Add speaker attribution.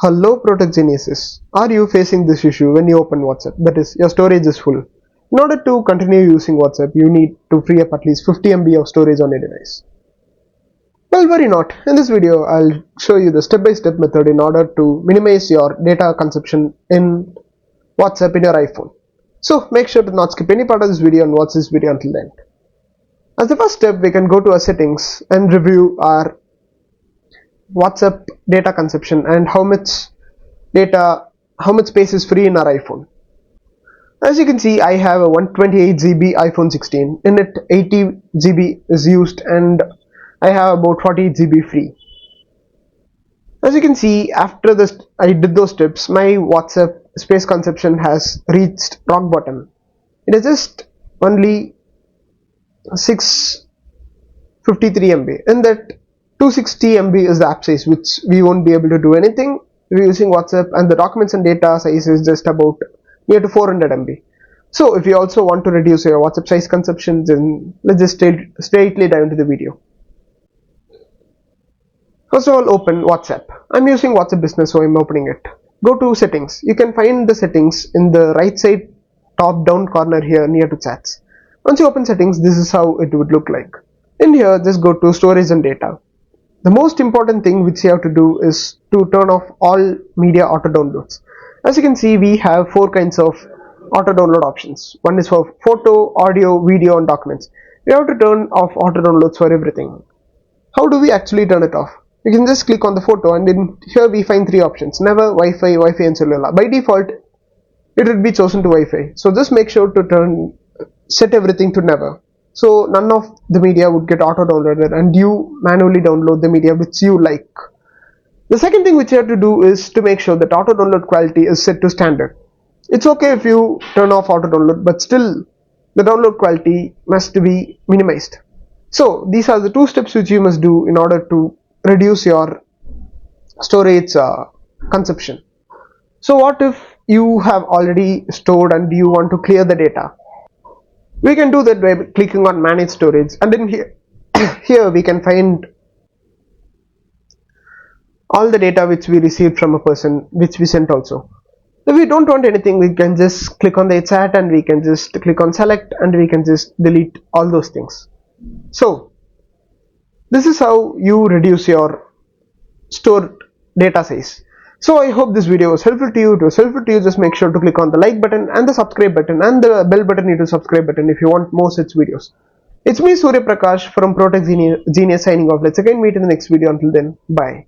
Speaker 1: Hello Protech geniuses. Are you facing this issue when you open WhatsApp? That is, your storage is full. In order to continue using WhatsApp, you need to free up at least 50 MB of storage on your device. Well, worry not. In this video, I'll show you the step-by-step method in order to minimize your data consumption in WhatsApp in your iPhone. So make sure to not skip any part of this video and watch this video until the end. As the first step, we can go to our settings and review our WhatsApp data consumption and how much space is free in our iPhone. As you can see, I have a 128 GB iPhone 16. In it, 80 GB is used and I have about 48 GB free. As you can see, after this, I did those steps, my WhatsApp space consumption has reached rock bottom. It is just only 653 MB. In that, 260 MB is the app size, which we won't be able to do anything using WhatsApp, and the documents and data size is just about near to 400 MB. So if you also want to reduce your WhatsApp size consumption, then let's just straightly dive into the video. First of all, open WhatsApp. I'm using WhatsApp Business, so I'm opening it. Go to settings. You can find the settings in the right side top down corner here near to chats. Once you open settings, this is how it would look like. In here, just go to storage and data. The most important thing which you have to do is to turn off all media auto downloads. As you can see, we have 4 kinds of auto download options. One is for photo, audio, video and documents. We have to turn off auto downloads for everything. How do we actually turn it off? You can just click on the photo and in here we find 3 options: never, Wi-Fi and cellular. By default, it would be chosen to Wi-Fi. So just make sure to set everything to never. So none of the media would get auto downloaded and you manually download the media which you like. The second thing which you have to do is to make sure that auto download quality is set to standard. It's okay if you turn off auto download, but still the download quality must be minimized. So these are the 2 steps which you must do in order to reduce your storage consumption. So what if you have already stored and you want to clear the data? We can do that by clicking on manage storage, and then here we can find all the data which we received from a person, which we sent also. If we don't want anything, we can just click on the chat and we can just click on select and we can just delete all those things. So this is how you reduce your stored data size. So I hope this video was helpful to you. It was helpful to you, just make sure to click on the like button and the subscribe button and the bell button to subscribe button if you want more such videos. It's me Surya Prakash from Protech Genius signing off. Let's again meet in the next video. Until then, bye.